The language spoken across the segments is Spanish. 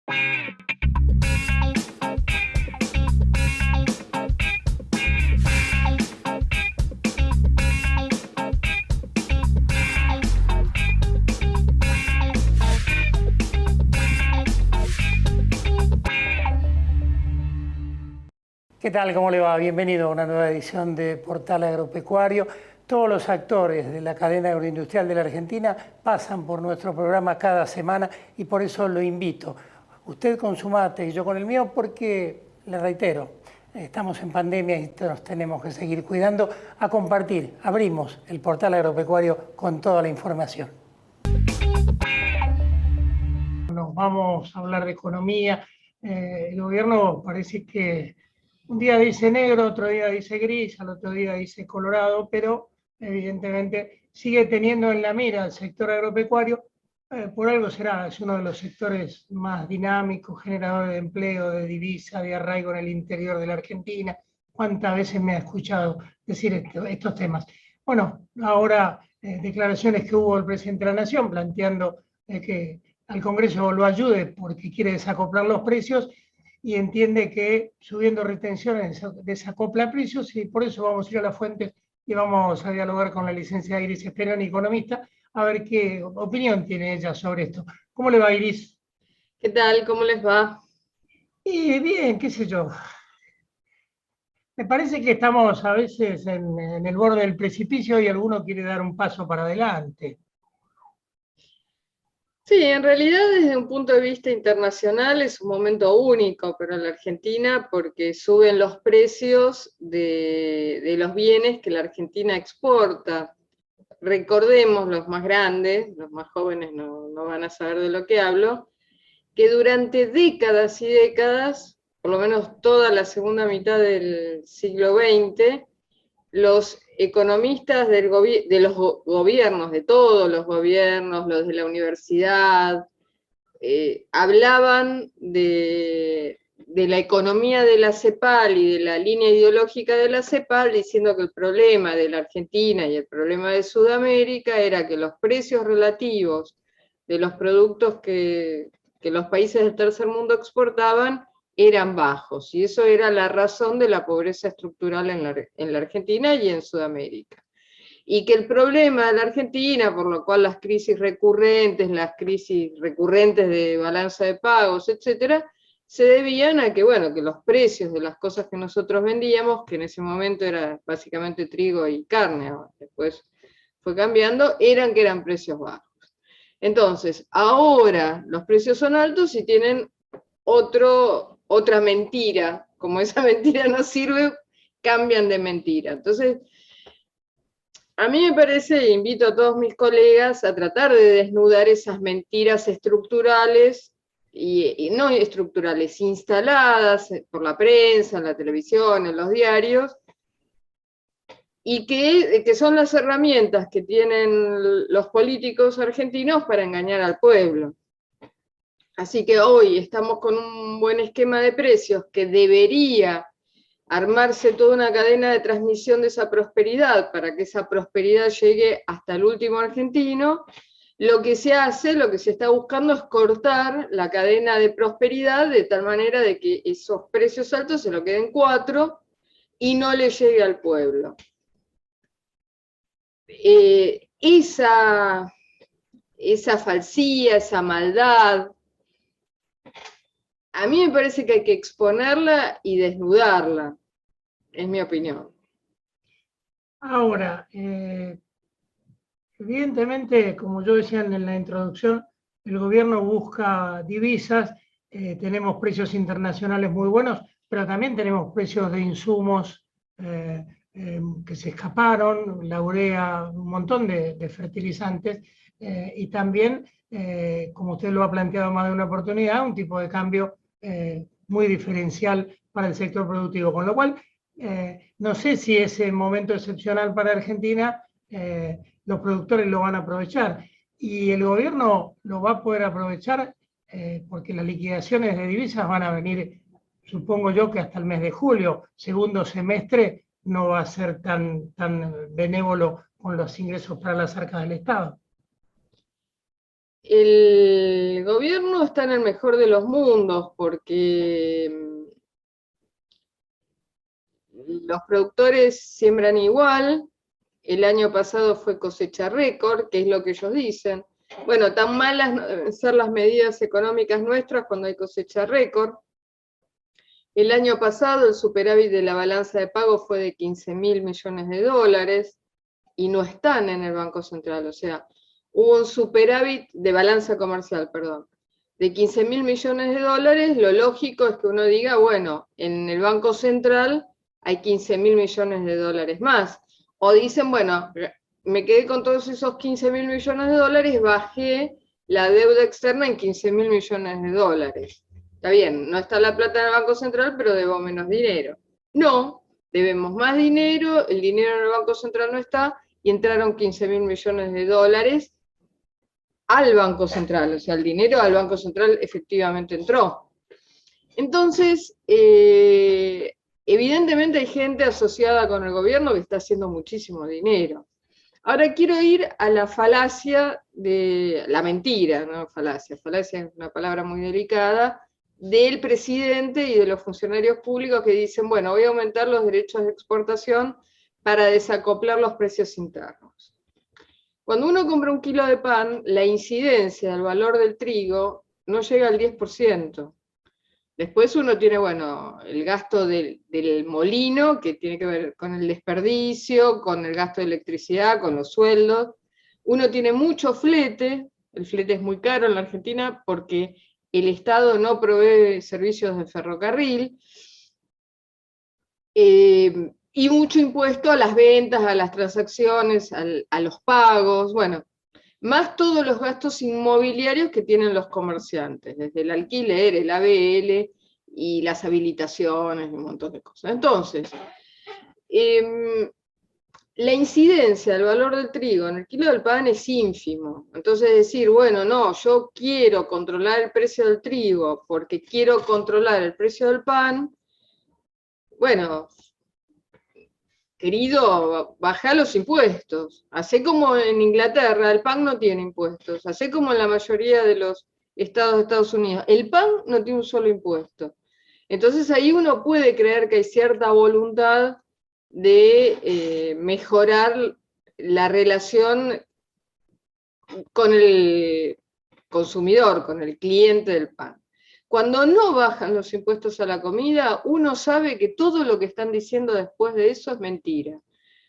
¿Qué tal? ¿Cómo le va? Bienvenido a una nueva edición de Portal Agropecuario. Todos los actores de la cadena agroindustrial de la Argentina pasan por nuestro programa cada semana y por eso lo invito. Usted con su mate y yo con el mío porque, le reitero, estamos en pandemia y nos tenemos que seguir cuidando, a compartir. Abrimos el Portal Agropecuario con toda la información. Nos vamos a hablar de economía. El gobierno parece que un día dice negro, otro día dice gris, al otro día dice colorado, pero evidentemente sigue teniendo en la mira el sector agropecuario. Por algo será, es uno de los sectores más dinámicos, generador de empleo, de divisa, de arraigo en el interior de la Argentina. ¿Cuántas veces me ha escuchado decir estos temas? Bueno, ahora declaraciones que hubo el presidente de la Nación planteando que al Congreso lo ayude porque quiere desacoplar los precios y entiende que subiendo retenciones desacopla precios, y por eso vamos a ir a la fuente y vamos a dialogar con la licenciada Iris Esperoni, economista, a ver qué opinión tiene ella sobre esto. ¿Cómo le va, Iris? ¿Qué tal? ¿Cómo les va? Y bien, qué sé yo. Me parece que estamos a veces en el borde del precipicio y alguno quiere dar un paso para adelante. Sí, en realidad desde un punto de vista internacional es un momento único para la Argentina porque suben los precios de los bienes que la Argentina exporta. Recordemos, los más grandes, los más jóvenes no van a saber de lo que hablo, que durante décadas y décadas, por lo menos toda la segunda mitad del siglo XX, los economistas de los gobiernos, de todos los gobiernos, los de la universidad, hablaban de la economía de la CEPAL y de la línea ideológica de la CEPAL, diciendo que el problema de la Argentina y el problema de Sudamérica era que los precios relativos de los productos que los países del tercer mundo exportaban eran bajos, y eso era la razón de la pobreza estructural en la Argentina y en Sudamérica. Y que el problema de la Argentina, por lo cual las crisis recurrentes de balanza de pagos, etcétera, se debían a que, bueno, que los precios de las cosas que nosotros vendíamos, que en ese momento era básicamente trigo y carne, después fue cambiando, eran precios bajos. Entonces, ahora los precios son altos y tienen otra mentira. Como esa mentira no sirve, cambian de mentira. Entonces, a mí me parece, invito a todos mis colegas a tratar de desnudar esas mentiras estructurales, y no estructurales, instaladas por la prensa, en la televisión, en los diarios, y que son las herramientas que tienen los políticos argentinos para engañar al pueblo. Así que hoy estamos con un buen esquema de precios que debería armarse toda una cadena de transmisión de esa prosperidad para que esa prosperidad llegue hasta el último argentino. Lo que se hace, lo que se está buscando es cortar la cadena de prosperidad de tal manera de que esos precios altos se lo queden 4 y no le llegue al pueblo. Esa falsía, esa maldad, a mí me parece que hay que exponerla y desnudarla, es mi opinión. Ahora, evidentemente, como yo decía en la introducción, el gobierno busca divisas, tenemos precios internacionales muy buenos, pero también tenemos precios de insumos que se escaparon, la urea, un montón de fertilizantes, y también, como usted lo ha planteado más de una oportunidad, un tipo de cambio muy diferencial para el sector productivo, con lo cual no sé si ese momento excepcional para Argentina los productores lo van a aprovechar y el gobierno lo va a poder aprovechar porque las liquidaciones de divisas van a venir, supongo yo que hasta el mes de julio, segundo semestre no va a ser tan benévolo con los ingresos para las arcas del Estado. el gobierno está en el mejor de los mundos porque los productores siembran igual, el año pasado fue cosecha récord, que es lo que ellos dicen. Bueno, tan malas no deben ser las medidas económicas nuestras cuando hay cosecha récord. El año pasado el superávit de la balanza de pago fue de 15.000 millones de dólares y no están en el Banco Central, o sea, hubo un superávit de balanza comercial, perdón, de 15.000 millones de dólares. Lo lógico es que uno diga, bueno, en el Banco Central hay 15.000 millones de dólares más. O dicen, bueno, me quedé con todos esos 15.000 millones de dólares, bajé la deuda externa en 15.000 millones de dólares. Está bien, no está la plata en el Banco Central, pero debo menos dinero. No, debemos más dinero, el dinero en el Banco Central no está, y entraron 15.000 millones de dólares al Banco Central, o sea, el dinero al Banco Central efectivamente entró. Entonces, evidentemente hay gente asociada con el gobierno que está haciendo muchísimo dinero. Ahora quiero ir a la falacia de la mentira, no falacia, falacia es una palabra muy delicada, del presidente y de los funcionarios públicos que dicen, bueno, voy a aumentar los derechos de exportación para desacoplar los precios internos. Cuando uno compra un kilo de pan, la incidencia del valor del trigo no llega al 10%. Después uno tiene, bueno, el gasto del molino, que tiene que ver con el desperdicio, con el gasto de electricidad, con los sueldos. Uno tiene mucho flete, el flete es muy caro en la Argentina porque el Estado no provee servicios de ferrocarril, y mucho impuesto a las ventas, a las transacciones, a los pagos, bueno, más todos los gastos inmobiliarios que tienen los comerciantes, desde el alquiler, el ABL y las habilitaciones, un montón de cosas. Entonces, la incidencia del valor del trigo en el kilo del pan es ínfimo. Entonces decir, bueno, no, yo quiero controlar el precio del trigo porque quiero controlar el precio del pan, bueno, querido, bajá los impuestos. Hacé como en Inglaterra, el pan no tiene impuestos. Hacé como en la mayoría de los estados de Estados Unidos. El pan no tiene un solo impuesto. Entonces ahí uno puede creer que hay cierta voluntad de mejorar la relación con el consumidor, con el cliente del pan. Cuando no bajan los impuestos a la comida, uno sabe que todo lo que están diciendo después de eso es mentira.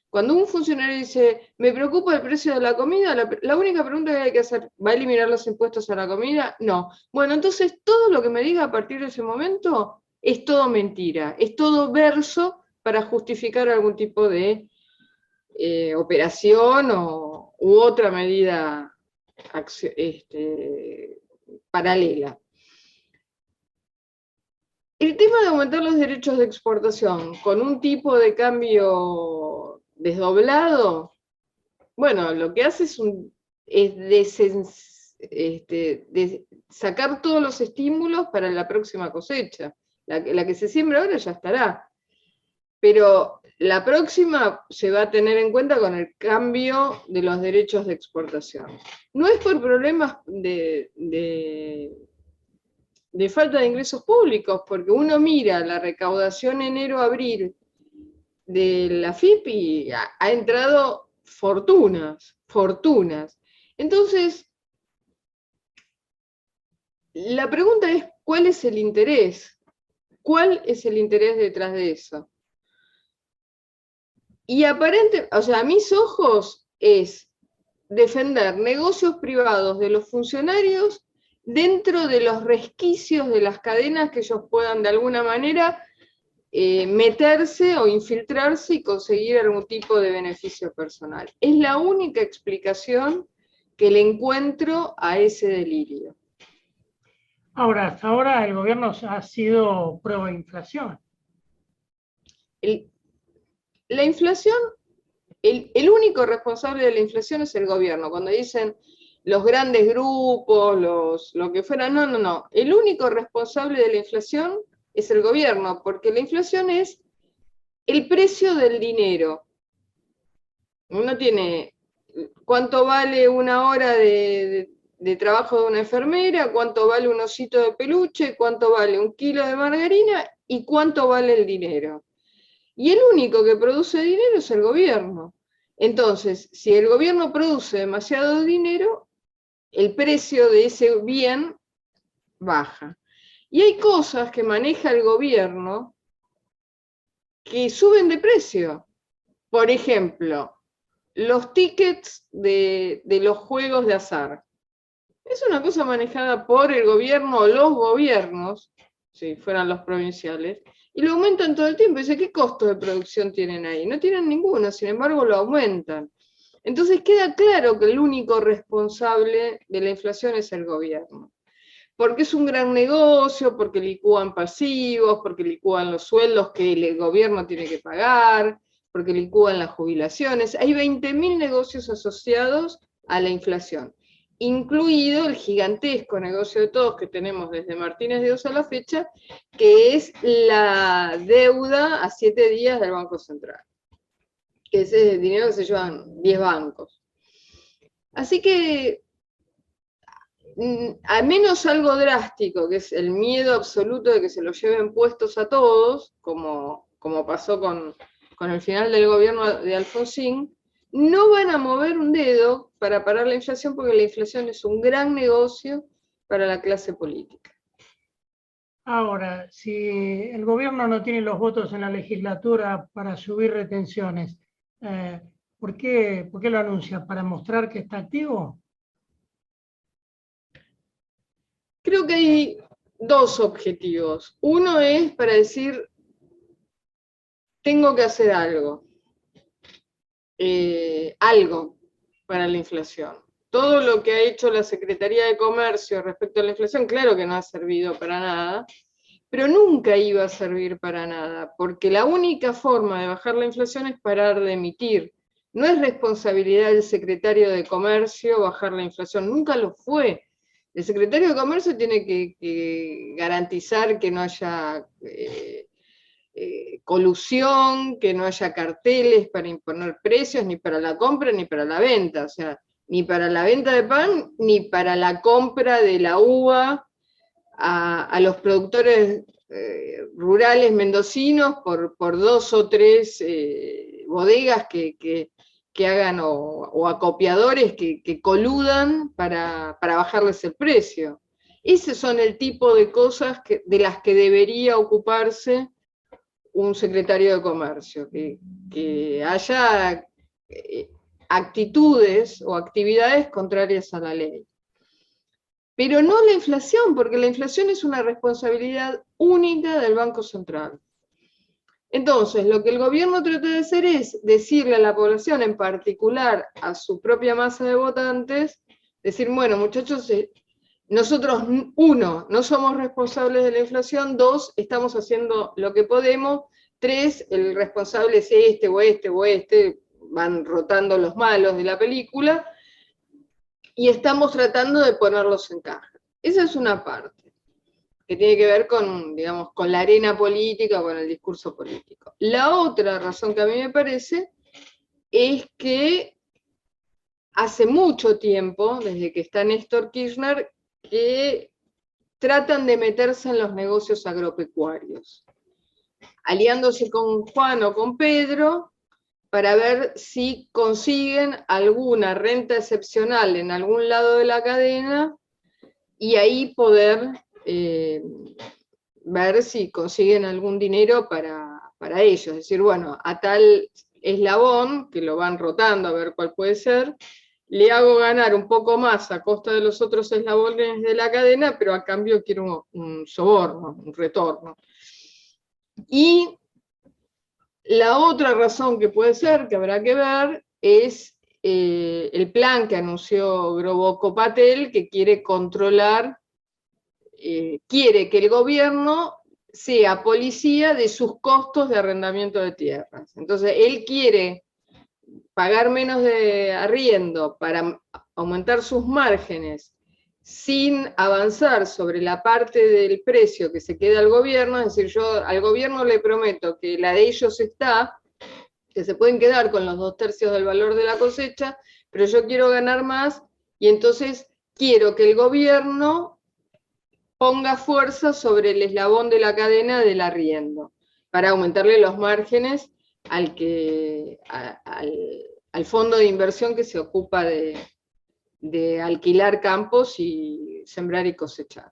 Cuando un funcionario dice, me preocupa el precio de la comida, la única pregunta que hay que hacer, ¿va a eliminar los impuestos a la comida? No. Bueno, entonces todo lo que me diga a partir de ese momento es todo mentira, es todo verso para justificar algún tipo de operación u otra medida paralela. El tema de aumentar los derechos de exportación con un tipo de cambio desdoblado, bueno, lo que hace es sacar todos los estímulos para la próxima cosecha. La que se siembra ahora ya estará. Pero la próxima se va a tener en cuenta con el cambio de los derechos de exportación. No es por problemas de falta de ingresos públicos, porque uno mira la recaudación enero-abril de la FIP y ha entrado fortunas. Entonces, la pregunta es, ¿cuál es el interés? ¿Cuál es el interés detrás de eso? Y o sea, a mis ojos es defender negocios privados de los funcionarios dentro de los resquicios de las cadenas que ellos puedan de alguna manera meterse o infiltrarse y conseguir algún tipo de beneficio personal. Es la única explicación que le encuentro a ese delirio. Ahora, hasta ahora el gobierno ha sido pro-inflación. La inflación, el único responsable de la inflación es el gobierno. Cuando dicen los grandes grupos, lo que fuera, no. El único responsable de la inflación es el gobierno, porque la inflación es el precio del dinero. Uno tiene, ¿cuánto vale una hora de de trabajo de una enfermera, cuánto vale un osito de peluche, cuánto vale un kilo de margarina y cuánto vale el dinero. Y el único que produce dinero es el gobierno. Entonces, si el gobierno produce demasiado dinero, el precio de ese bien baja. Y hay cosas que maneja el gobierno que suben de precio. Por ejemplo, los tickets de los juegos de azar. Es una cosa manejada por el gobierno o los gobiernos, si fueran los provinciales, y lo aumentan todo el tiempo. Dice, ¿qué costo de producción tienen ahí? No tienen ninguno, sin embargo lo aumentan. Entonces queda claro que el único responsable de la inflación es el gobierno. Porque es un gran negocio, porque licúan pasivos, porque licúan los sueldos que el gobierno tiene que pagar, porque licúan las jubilaciones. Hay 20.000 negocios asociados a la inflación, incluido el gigantesco negocio de todos que tenemos desde Martínez de Oz a la fecha, que es la deuda a 7 días del Banco Central, que ese es el dinero que se llevan 10 bancos. Así que, al menos algo drástico, que es el miedo absoluto de que se lo lleven puestos a todos, como pasó con el final del gobierno de Alfonsín, no van a mover un dedo para parar la inflación, porque la inflación es un gran negocio para la clase política. Ahora, si el gobierno no tiene los votos en la legislatura para subir retenciones, ¿por qué lo anuncia? ¿Para mostrar que está activo? Creo que hay dos objetivos. Uno es para decir, tengo que hacer algo. Algo para la inflación. Todo lo que ha hecho la Secretaría de Comercio respecto a la inflación, claro que no ha servido para nada, pero nunca iba a servir para nada, porque la única forma de bajar la inflación es parar de emitir. No es responsabilidad del secretario de Comercio bajar la inflación, nunca lo fue. El secretario de Comercio tiene que garantizar que no haya colusión, que no haya carteles para imponer precios, ni para la compra ni para la venta, o sea, ni para la venta de pan, ni para la compra de la uva a los productores rurales mendocinos por 2 o 3 bodegas que hagan, o acopiadores que coludan para bajarles el precio. Ese son el tipo de cosas de las que debería ocuparse un secretario de Comercio, que haya actitudes o actividades contrarias a la ley. Pero no la inflación, porque la inflación es una responsabilidad única del Banco Central. Entonces, lo que el gobierno trata de hacer es decirle a la población, en particular a su propia masa de votantes, decir, bueno, muchachos, nosotros, 1, no somos responsables de la inflación, 2, estamos haciendo lo que podemos, 3, el responsable es este o este o este, van rotando los malos de la película, y estamos tratando de ponerlos en caja. Esa es una parte, que tiene que ver con, digamos, con la arena política, con el discurso político. La otra razón que a mí me parece es que hace mucho tiempo, desde que está Néstor Kirchner, que tratan de meterse en los negocios agropecuarios, aliándose con Juan o con Pedro para ver si consiguen alguna renta excepcional en algún lado de la cadena y ahí poder ver si consiguen algún dinero para ellos. Es decir, bueno, a tal eslabón, que lo van rotando a ver cuál puede ser, le hago ganar un poco más a costa de los otros eslabones de la cadena, pero a cambio quiero un soborno, un retorno. Y la otra razón que puede ser, que habrá que ver, es el plan que anunció Groboco Patel, que quiere controlar, quiere que el gobierno sea policía de sus costos de arrendamiento de tierras. Entonces, él quiere pagar menos de arriendo para aumentar sus márgenes sin avanzar sobre la parte del precio que se queda al gobierno. Es decir, yo al gobierno le prometo que la de ellos está, que se pueden quedar con los 2/3 del valor de la cosecha, pero yo quiero ganar más, y entonces quiero que el gobierno ponga fuerza sobre el eslabón de la cadena del arriendo, para aumentarle los márgenes al fondo de inversión que se ocupa de alquilar campos y sembrar y cosechar.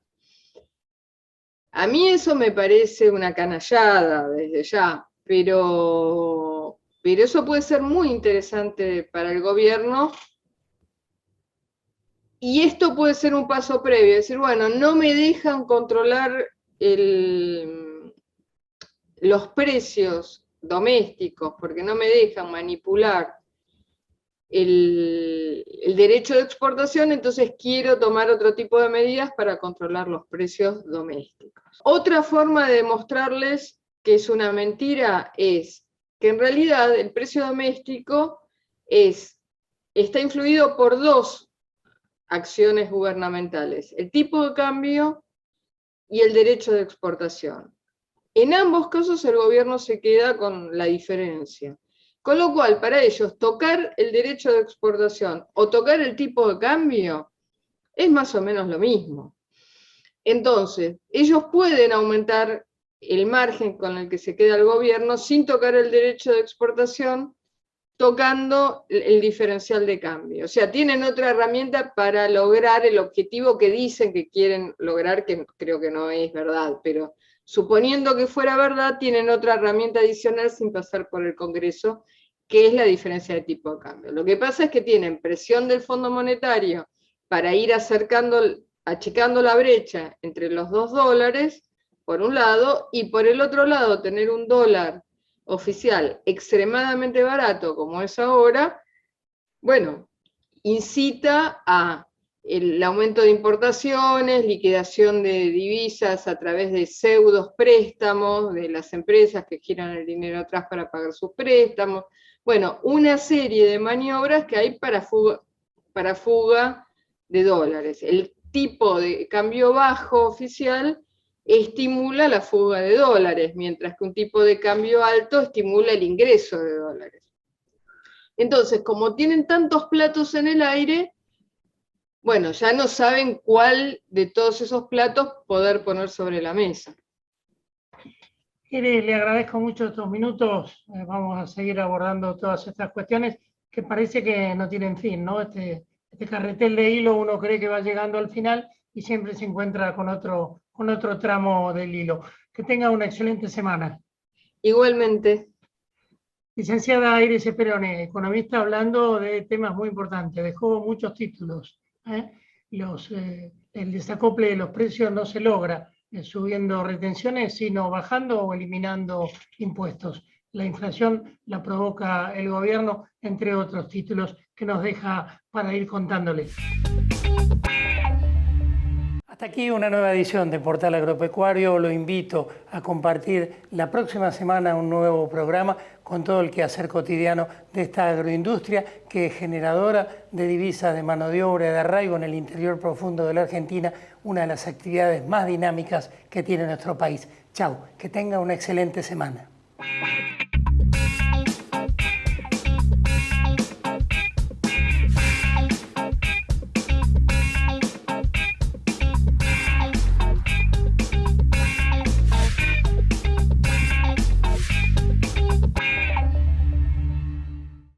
A mí eso me parece una canallada desde ya, pero eso puede ser muy interesante para el gobierno, y esto puede ser un paso previo, es decir, bueno, no me dejan controlar los precios domésticos, porque no me dejan manipular el derecho de exportación, entonces quiero tomar otro tipo de medidas para controlar los precios domésticos. Otra forma de demostrarles que es una mentira es que en realidad el precio doméstico está influido por dos acciones gubernamentales: el tipo de cambio y el derecho de exportación. En ambos casos el gobierno se queda con la diferencia. Con lo cual, para ellos, tocar el derecho de exportación o tocar el tipo de cambio es más o menos lo mismo. Entonces, ellos pueden aumentar el margen con el que se queda el gobierno sin tocar el derecho de exportación, tocando el diferencial de cambio. O sea, tienen otra herramienta para lograr el objetivo que dicen que quieren lograr, que creo que no es verdad, pero suponiendo que fuera verdad, tienen otra herramienta adicional sin pasar por el Congreso, que es la diferencia de tipo de cambio. Lo que pasa es que tienen presión del Fondo Monetario para ir achicando la brecha entre los $2, por un lado, y por el otro lado tener un dólar oficial extremadamente barato como es ahora, bueno, incita a el aumento de importaciones, liquidación de divisas a través de pseudos préstamos de las empresas que giran el dinero atrás para pagar sus préstamos. Bueno, una serie de maniobras que hay para fuga de dólares. El tipo de cambio bajo oficial estimula la fuga de dólares, mientras que un tipo de cambio alto estimula el ingreso de dólares. Entonces, como tienen tantos platos en el aire, bueno, ya no saben cuál de todos esos platos poder poner sobre la mesa. Iris, le agradezco mucho estos minutos. Vamos a seguir abordando todas estas cuestiones que parece que no tienen fin, ¿no? Este carretel de hilo, uno cree que va llegando al final y siempre se encuentra con otro tramo del hilo. Que tenga una excelente semana. Igualmente. Licenciada Iris Sperone, economista, hablando de temas muy importantes, dejó muchos títulos. El desacople de los precios no se logra subiendo retenciones, sino bajando o eliminando impuestos. La inflación la provoca el gobierno, entre otros títulos que nos deja para ir contándoles. Hasta aquí una nueva edición de Portal Agropecuario. Lo invito a compartir la próxima semana un nuevo programa con todo el quehacer cotidiano de esta agroindustria que es generadora de divisas, de mano de obra, de arraigo en el interior profundo de la Argentina, una de las actividades más dinámicas que tiene nuestro país. Chau, que tenga una excelente semana.